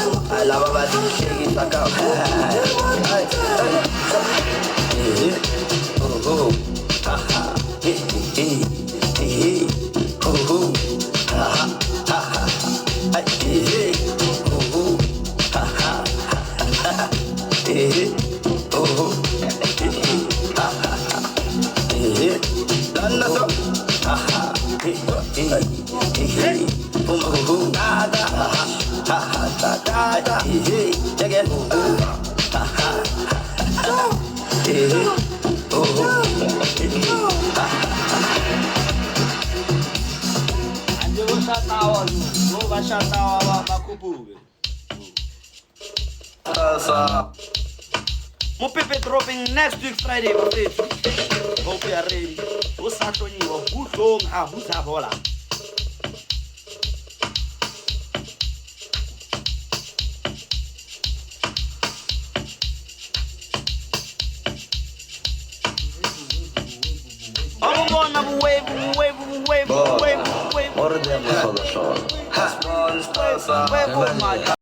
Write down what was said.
I love about shake it back out. Hey, hey, oh, oh, ha ha, hey, hey, hey, oh, oh, ha ha, ha ha, hey, hey, oh, oh, ha ha, hey, oh, oh, ha ha, hey, donna so, ha ha, hey, hey, hey, oh, oh, da da, ha ha, da da da, hey, again, oh, ha ha, hey, oh, oh, ha ha. Anje vashatawa lu, vo vashatawa vakubuke. Mopepe dropping next week Friday, bafethu. Hope you are ready. O sa hlonyiwa ho hlong ha ho sa bola. Wave. Orada mı çalışıyor? Wave, oh my God.